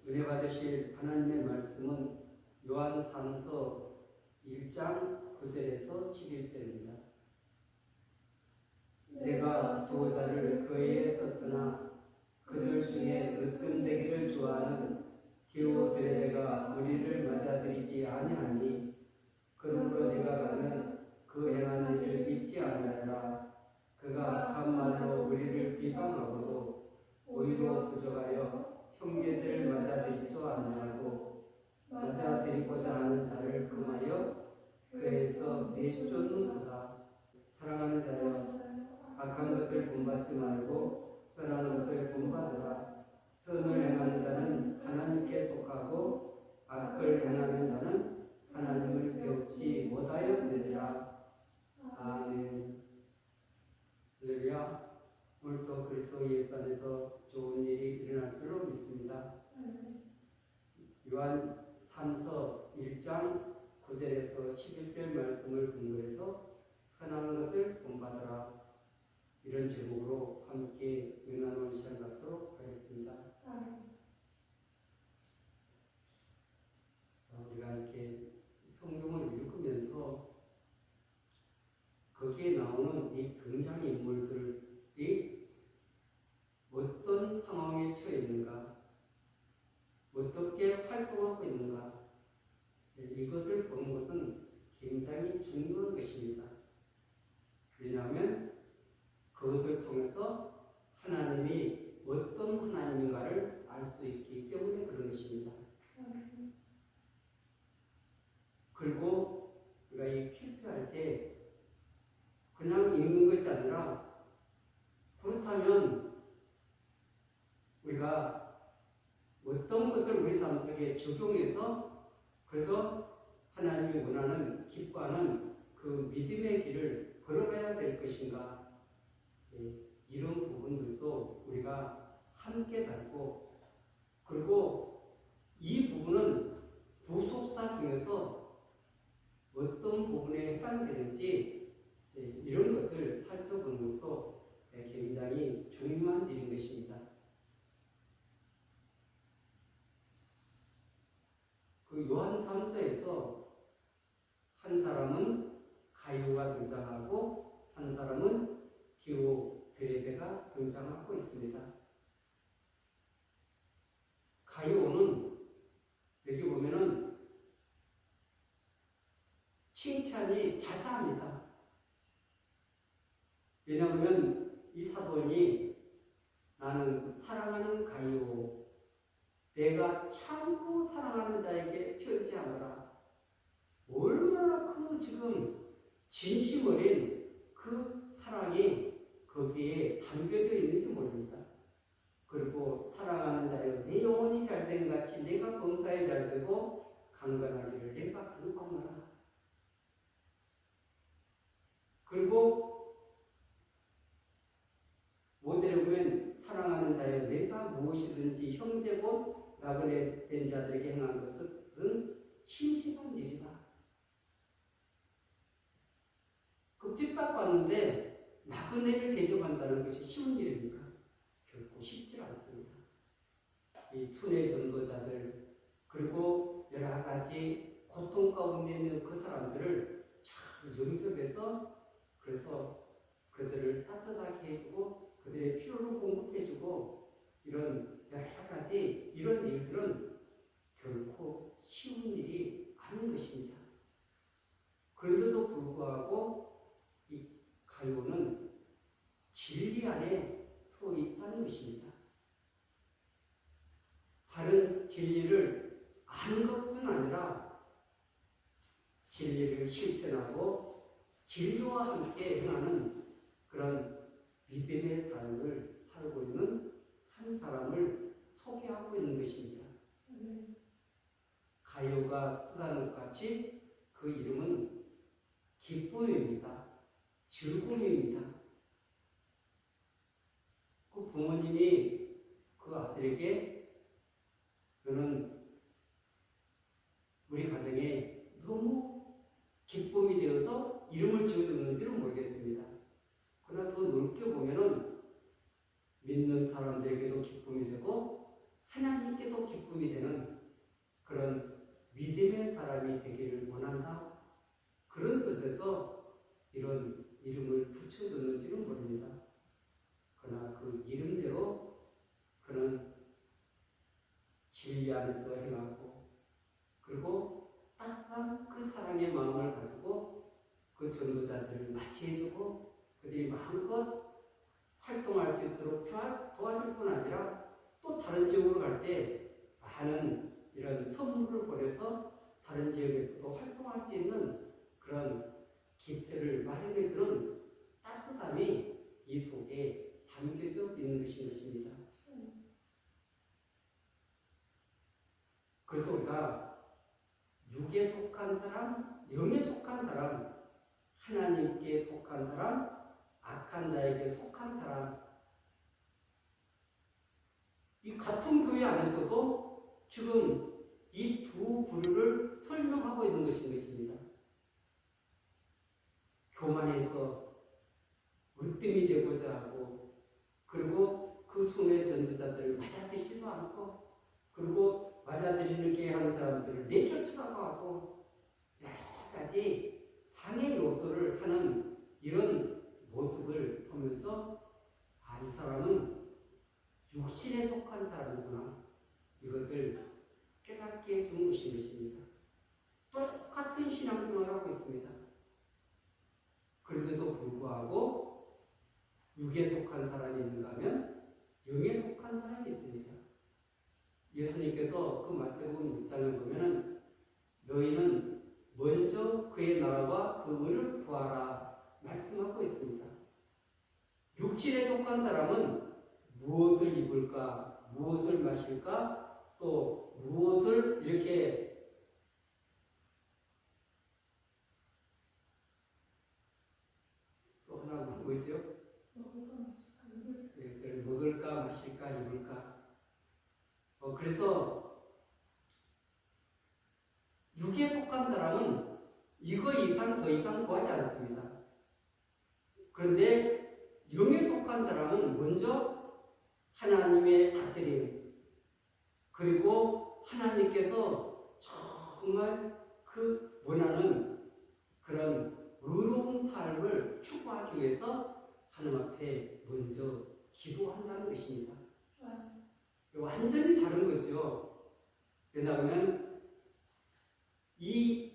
은혜 받으실 하나님의 말씀은 요한 3서 1장 9절에서 11절입니다. 내가 도자를 그에게 썼으나 그들 중에 으뜸되기를 좋아하는 디오드레베가 우리를 맞아들이지 아니하니 그러므로 내가 가는 그 행한 일을 믿지 아니하라. 그가 악한 말로 우리를 비방하고도 오히려 부족하여 형제들을 맞아들이지도 아니하고 맞아들이고자 하는 자를 금하여 그에서 내쫓는도다. 사랑하는 자여, 악한 것을 본받지 말고 선한 것을 본받으라. 선을 행하는 자는 하나님께 속하고 악을 행하는 자는 하나님을 배우지 못하여 되리라. 아멘. 할렐루야. 오늘도 그리스도 예수 안에서 좋은 일이 일어날 줄로 믿습니다. 요한 3서 1장 9절에서 11절 말씀을 근거해서 선한 것을 본받으라, 이런 제목으로 함께 은혜나눔 시간 갖도록 하겠습니다. 우리가 이렇게 성경을 읽으면서 거기에 나오는 이 등장인물들이 어떤 상황에 처해 있는가, 어떻게 활동하고 있는가, 이것을 보는 것은 굉장히 중요한 것입니다. 왜냐하면 그것을 통해서 하나님이 어떤 하나님인가를 알 수 있기 때문에 그런 것입니다. 그리고 우리가 이 큐트할 때 그냥 읽는 것이 아니라, 그렇다면 우리가 어떤 것을 우리 삶 속에 적용해서 그래서 하나님이 원하는 기뻐하는 그 믿음의 길을 걸어가야 될 것인가, 이런 부분들도 우리가 함께 다루고, 그리고 이 부분은 부속사 중에서 어떤 부분에 해당되는지 이런 것을 살펴보는 것도 굉장히 중요한 일인 것입니다. 그 요한 3서에서 한 사람은 가이오가 등장하고 한 사람은 디오드레베가 등장하고 있습니다. 가이오는 여기 보면은 칭찬이 자자합니다. 왜냐하면 이 사도니 나는 사랑하는 가이오, 내가 참고 사랑하는 자에게 편지하노라. 얼마나 그 지금 진심 어린 그 사랑이 거기에 담겨져 있는지 모릅니다. 그리고 사랑하는 자여, 내 영혼이 잘된 같이 내가 범사에 잘되고 강건하기를 내가 간구하노라. 그리고 5절에 보면 사랑하는 자여, 내가 무엇이든지 형제고 나그네 된 자들에게 행한 것은 신실한 일이다. 그 핍박받는데 나그네를 대접한다는 것이 쉬운 일입니까? 결코 쉽지 않습니다. 이 순회 전도자들, 그리고 여러 가지 고통 가운데 있는 그 사람들을 잘 영접해서, 그래서 그들을 따뜻하게 해주고 그들의 필요를 공급해주고, 이런 여러 가지 이런 일들은 결코 쉬운 일이 아닌 것입니다. 그런데도 불구하고 이 가이오는 진리 안에 서 있다는 것입니다. 바른 진리를 아는 것뿐 아니라 진리를 실천하고 진리와 함께 행하는 그런 믿음의 삶을 살고 있는 한 사람을 소개하고 있는 것입니다. 가이오가 뜻하는 것 같이 그 이름은 기쁨입니다. 즐거움입니다. 그 부모님이 그 아들에게 너는 우리 가정에 너무 기쁨이 되어서 이름을 지어줬는지는 모르겠습니다. 그러나 더 넓게 보면은 믿는 사람들에게도 기쁨이 되고 하나님께도 기쁨이 되는 그런 믿음의 사람이 되기를 원한다. 그런 뜻에서 이런 이름을 붙여줬는지는 모릅니다. 그러나 그 이름대로 그는 진리 안에서 행하고 그리고 따뜻한 그 사랑의 마음을 가지고 그 전도자들을 맞이해주고 그들이 마음껏 활동할 수 있도록 도와줄 뿐 아니라 또 다른 지역으로 갈 때 많은 이런 선물을 보내서 다른 지역에서도 활동할 수 있는 그런 기회를 마련해주는 따뜻함이 이 속에 담겨져 있는 것입니다. 그래서 우리가 육에 속한 사람, 영에 속한 사람, 하나님께 속한 사람, 악한 자에게 속한 사람, 이 같은 교회 안에서도 지금 이 두 부류를 설명하고 있는 것입니다. 교만해서 으뜸이 되고자 하고 그리고 그 손의 전도자들을 맞아들이지도 않고 그리고 맞아들이게 하는 사람들을 내쫓으라고 하고 여러 가지 방해 요소를 하는 이런 모습을 보면서 이 사람은 육신에 속한 사람이구나. 이것을 깨닫게 해준 것입니다. 똑같은 신앙생활을 하고 있습니다. 그런데도 불구하고 육에 속한 사람이 있는가 하면 영에 속한 사람이 있습니다. 예수님께서 그 마태복음 6장을 보면은 너희는 먼저 그의 나라와 그 의를 구하라 말씀하고 있습니다. 육신에 속한 사람은 무엇을 입을까, 무엇을 마실까, 또 무엇을 이렇게 또 하나 뭐죠? 먹을까, 마실까, 입을까. 그래서 육에 속한 사람은 이거 이상 더 이상 구하지 않습니다. 그런데 영에 속한 사람은 먼저 하나님의 다스림 그리고 하나님께서 정말 그 원하는 그런 의로운 삶을 추구하기 위해서 하나님 앞에 먼저 기도한다는 것입니다. 완전히 다른 거죠. 왜냐하면 이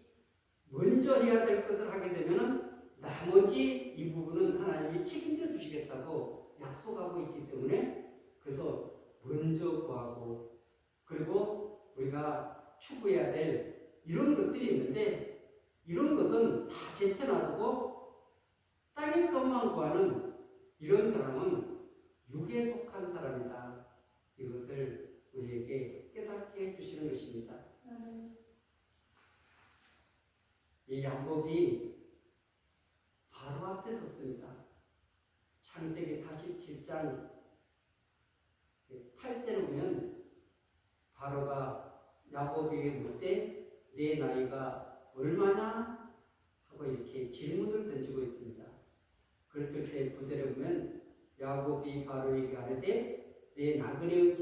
먼저 해야 될 것을 하게 되면 나머지 이 부분은 하나님이 책임져 주시겠다고 약속하고 있기 때문에 그래서 먼저 구하고 그리고 우리가 추구해야 될 이런 것들이 있는데 이런 것은 다 제쳐놔두고 땅의 것만 구하는 이런 사람은 육에 속한 사람이다. 이것을 우리에게 깨닫게 해주시는 것입니다. 이 야곱이 바로 앞에 섰습니다. 창세기 47장 8절을 보면 바로가 야곱에게 묻되 내 나이가 얼마나? 하고 이렇게 질문을 던지고 있습니다. 그랬을 때 9절에 보면 야곱이 바로에게 아뢰되 내 나그네의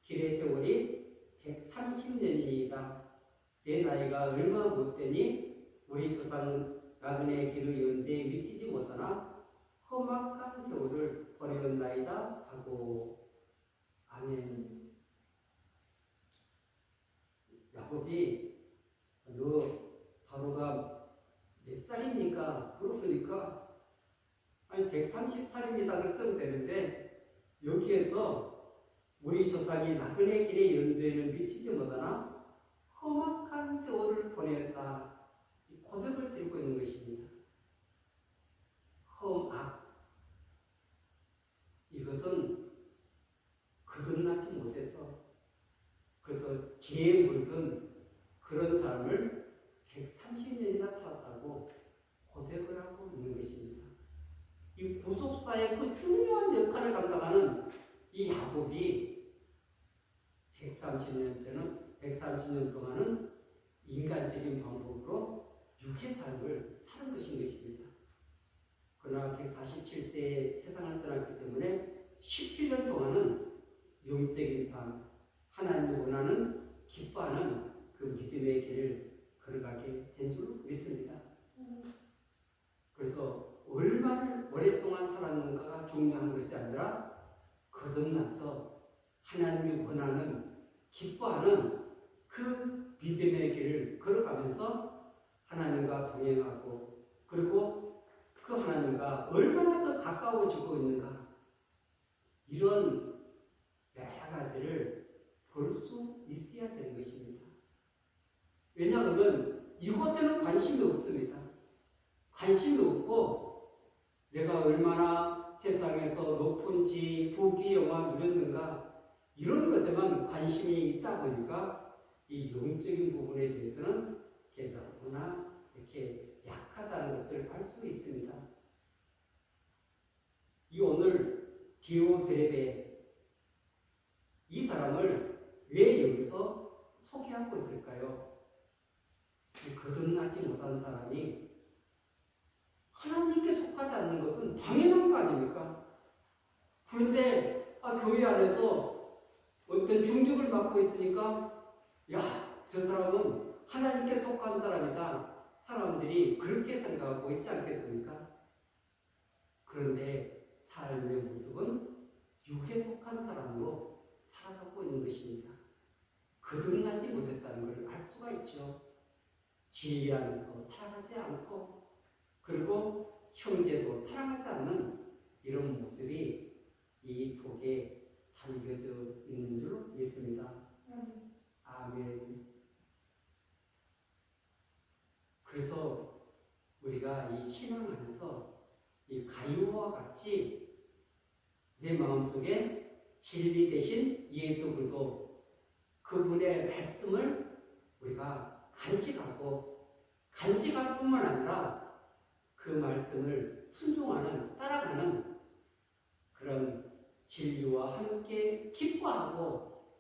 길의 세월이 130년이니이다. 내 나이가 얼마 못 되니 우리 조상은 나그네의 길의 연제에 미치지 못하나 험악한 세월을 보내었나이다 하고 아멘. 야곱이 너 바로가 몇 살입니까? 물어보니까 아니 130살입니다. 그랬으면 되는데 여기에서 우리 조상이 나그네 길의 연주에는 미치지 못하나 험악한 세월을 보냈다. 이 고백을 드리고 있는 것입니다. 험악. 이것은 거듭나지 못해서 그래서 지혜에 물든 그런 삶을 130년이나 살았다고 고백을 하고 있는 것입니다. 이 구속사의 그 중요한 역할을 감당하는 이 야곱이 130년 동안은 인간적인 방법으로 육의 삶을 사는 것입니다. 그러나 147세에 세상을 떠났기 때문에 17년 동안은 영적인 삶, 하나님이 원하는 기뻐하는 그 믿음의 길을 걸어가게 된 줄 믿습니다. 그래서 얼마나 오랫동안 살았는가가 중요한 것이 아니라 거듭나서 하나님이 원하는 기뻐하는 그 믿음의 길을 걸어가면서 하나님과 동행하고 그리고 그 하나님과 얼마나 더 가까워지고 있는가 이런 여러 가지를 볼 수 있어야 되는 것입니다. 왜냐하면 이곳에는 관심이 없습니다. 관심이 없고 내가 얼마나 세상에서 높은 지 부귀 영화 누렸는가 이런 것에만 관심이 있다 보니까 이 영적인 부분에 대해서는 너무나 이렇게 약하다는 것을 알 수 있습니다. 이 오늘 디오드레베 이 사람을 왜 여기서 소개하고 있을까요? 거듭나지 못한 사람이 하나님께 속하지 않는 것은 당연한 거 아닙니까? 그런데 교회 안에서 어떤 중직을 맡고 있으니까 저 사람은 하나님께 속한 사람이다. 사람들이 그렇게 생각하고 있지 않겠습니까? 그런데 삶의 모습은 육에 속한 사람으로 살아가고 있는 것입니다. 거듭나지 못했다는 것을 알 수가 있죠. 진리 안에서 살아가지 않고 그리고 형제도 사랑하지 않는 이런 모습이 이 속에 담겨져 있는 줄 믿습니다. 아멘. 그래서 우리가 이 신앙 안에서 이 가이오와 같이 내 마음속에 진리 대신 예수 그리스도 그분의 말씀을 우리가 간직할 뿐만 아니라 그 말씀을 순종하는 따라가는 그런 진리와 함께 기뻐하고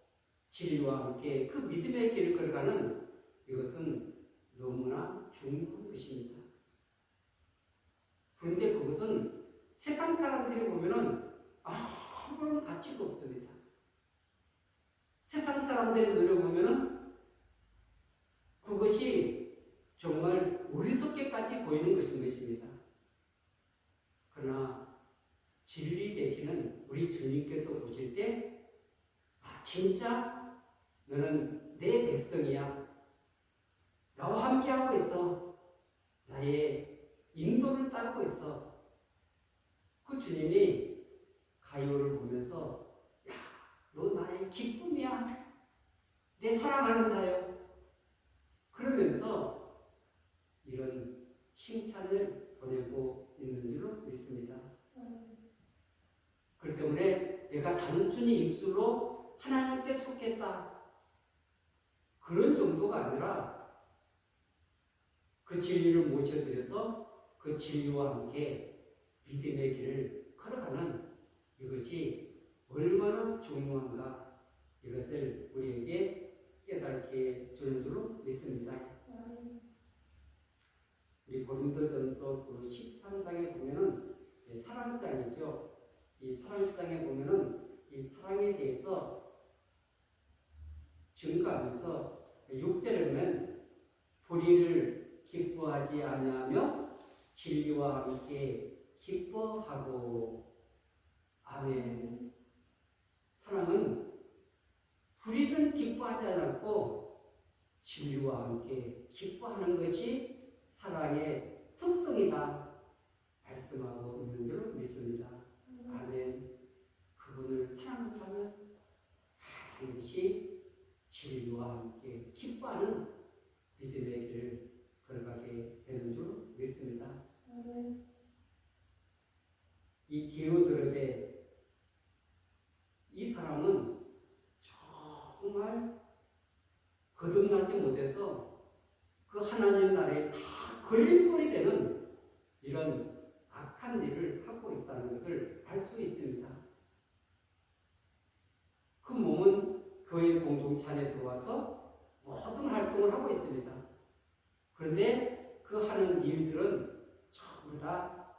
진리와 함께 그 믿음의 길을 걸어가는 이것은 너무나 중요한 것입니다. 그런데 그것은 세상 사람들이 보면은 아무런 가치가 없습니다. 세상 사람들이 노려보면은 그것이 정말 어리석게까지 보이는 것인 것입니다. 그러나 진리 되시는 우리 주님께서 보실 때 진짜 너는 내 백성이야. 나와 함께하고 있어. 나의 인도를 따르고 있어. 그 주님이 가이오를 보면서 너 나의 기쁨이야. 내 사랑하는 자요. 그러면서 이런 칭찬을 보내고 있는 줄로 믿습니다. 그렇기 때문에 내가 단순히 입술로 하나님께 속했다. 그런 정도가 아니라 그 진리를 모셔드려서 그 진리와 함께 믿음의 길을 걸어가는 이것이 얼마나 중요한가 이것을 우리에게 깨닫게 주는 줄로 믿습니다. 우리 고린도전서 13장에 보면은 사랑장이죠. 이 사랑장에 보면은 이 사랑에 대해서 증거하면서 6절에 보면 불의를 기뻐하지 아니하며 진리와 함께 기뻐하고 아멘. 사랑은 불의는 기뻐하지 않고 진리와 함께 기뻐하는 것이 사랑의 특성이다 말씀하고 있는 줄 믿습니다. 아멘. 그분을 사랑한다면 반드시 진리와 함께 기뻐하는 믿음의 길을 걸어가게 되는 줄 믿습니다. 이 디오드레베 이 사람은 정말 거듭나지 못해서 그 하나님 나라에 다 걸림돌이 되는 이런 악한 일을 하고 있다는 것을 알 수 있습니다. 그 몸은 교회 공동체 안에 들어와서 모든 활동을 하고 있습니다. 그런데 그 하는 일들은 전부 다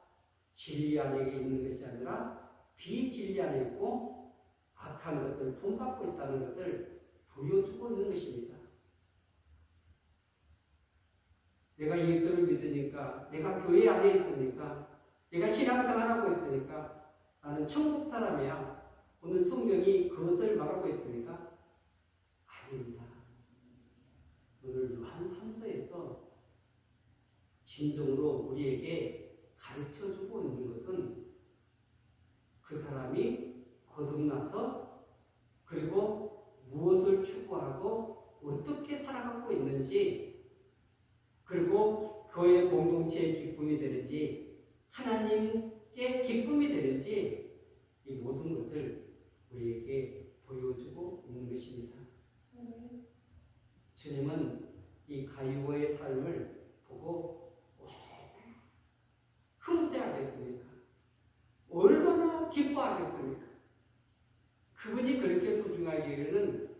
진리 안에 있는 것이 아니라 비진리 안에 있고 악한 것을 본받고 있다는 것을 보여주고 있는 것입니다. 내가 예수를 믿으니까, 내가 교회 안에 있으니까, 내가 신앙생활하고 있으니까 나는 천국 사람이야. 오늘 성경이 그것을 말하고 있습니까? 아닙니다. 오늘 요한 3서에서 진정으로 우리에게 가르쳐주고 있는 것은 그 사람이 거듭나서 그리고 무엇을 추구하고 어떻게 살아가고 있는지, 그리고 교회 공동체의 기쁨이 되는지, 하나님께 기쁨이 되는지, 이 모든 것을 우리에게 보여주고 있는 것입니다. 주님은 이 가이오의 삶을 보고 흐뭇해하겠습니까? 얼마나 기뻐하겠습니까? 그분이 그렇게 소중하기에는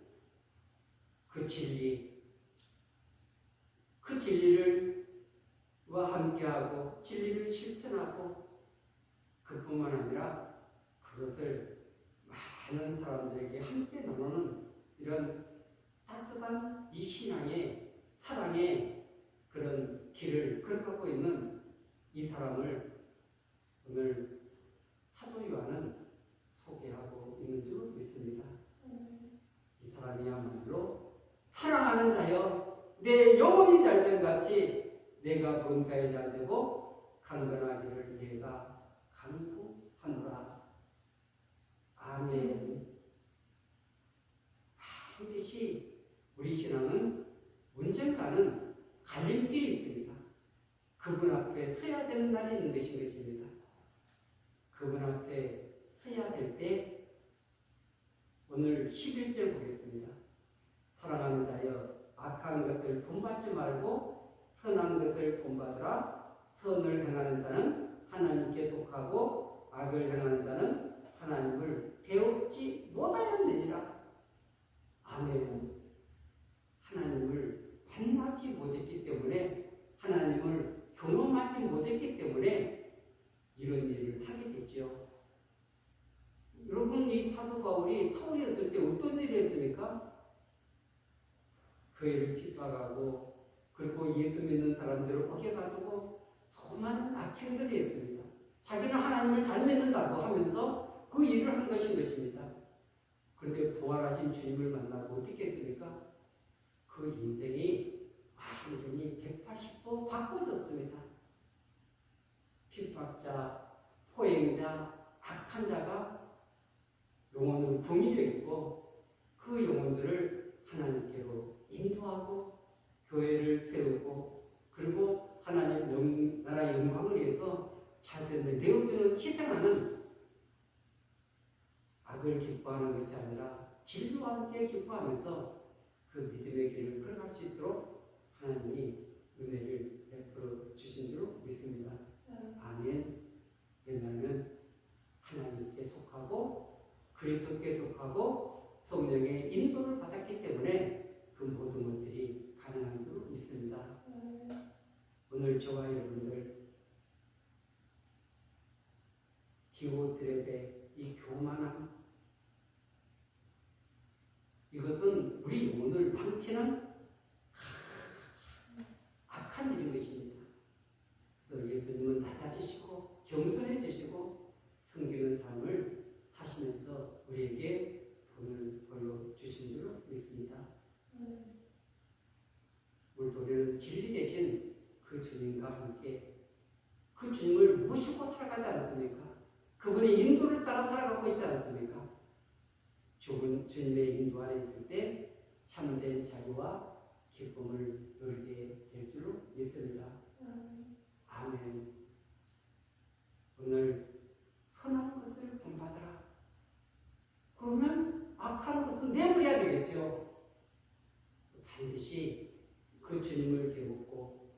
그 진리, 그 진리를 와 함께하고 진리를 실천하고 그뿐만 아니라 그것을 많은 사람들에게 함께 나누는 이런 따뜻한 이 신앙의 사랑의 그런 길을 걸어가고 있는 이 사람을 오늘 사도 요한은 소개하고 있는 줄 믿습니다. 이 사람이야말로 사랑하는 자여 내 영혼이 잘됨 같이 내가 범사에 잘되고 강건하기를 내가 간구하노라. 아멘. 반드시 우리 신앙은 언젠가는 갈림길이 있습니다. 그분 앞에 서야 되는 날이 있는 것입니다. 그분 앞에 서야 될 때 오늘 11절 보겠습니다. 사랑하는 자여 악한 것을 본받지 말고 선한 것을 본받으라. 선을 행하는 자는 하나님께 속하고 악을 행하는 자는 하나님을 배우지 못하였느니라. 아멘. 하나님을 만나지 못했기 때문에, 하나님을 경험하지 못했기 때문에 이런 일을 하게 됐죠. 여러분, 이 사도 바울이 사울이었을 때 어떤 일을 했습니까? 그 일을 핍박하고 그리고 예수 믿는 사람들을 어깨 가두고 수많은 악행들을 했습니다. 자기는 하나님을 잘 믿는다고 하면서 그 일을 한 것입니다. 그런데 부활하신 주님을 만나고 어떻게 했습니까? 그 인생이 완전히 180도 바꿔졌습니다. 핍박자, 포행자, 악한 자가 영혼을 궁일했고 그 영혼들을 하나님께로 인도하고 교회를 세우고 그리고 하나님 나라의 영광을 위해서 자신을 내어주는 희생하는, 악을 기뻐하는 것이 아니라 진리와 함께 기뻐하면서 그 믿음의 길을 걸어갈 수 있도록 하나님이 은혜를 베풀어 주신 줄 믿습니다. 아멘. 왜냐하면 하나님께 속하고 그리스도께 속하고 성령의 인도를 받았기 때문에 그 모든 것들이 가능한 줄 믿습니다. 오늘 저와 여러분들 디오드랩의 이 교만함, 이것은 우리 영혼을 망치는 악한 일인 것입니다. 그래서 예수님은 낮아지시고 겸손해지시고 섬기는 삶을 사시면서 우리에게 본을 보여주신 줄 믿습니다. 우리는 진리 대신 그 주님과 함께 그 주님을 모시고 살아가지 않습니까? 그분의 인도를 따라 살아가고 있지 않습니까? 주님의 인도 안에 있을 때 참된 자유와 기쁨을 누리게 될 줄 믿습니다. 아멘. 오늘 선한 것을 본받으라. 그러면 악한 것은 내버려야 되겠죠. 반드시 그 주님을 배우고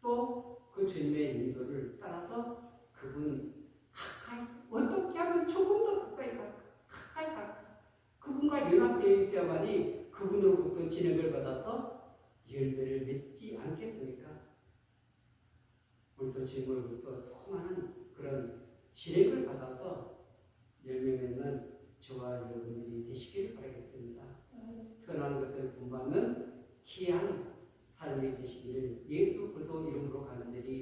또 그 주님의 인도를 따라서 그분 가까이, 어떻게 하면 조금 더 가까이 그분과 연합되어 있어야만이 그분으로부터 진행을 받아서 열매를 맺지 않겠습니까? 우리도 주님으로부터 수많은 그런 진행을 받아서 열매 맺는 저와 여러분들이 되시길 바라겠습니다. 선한 것을 본받는 귀한 삶이 되시기를 예수 그리스도 이름으로 간절히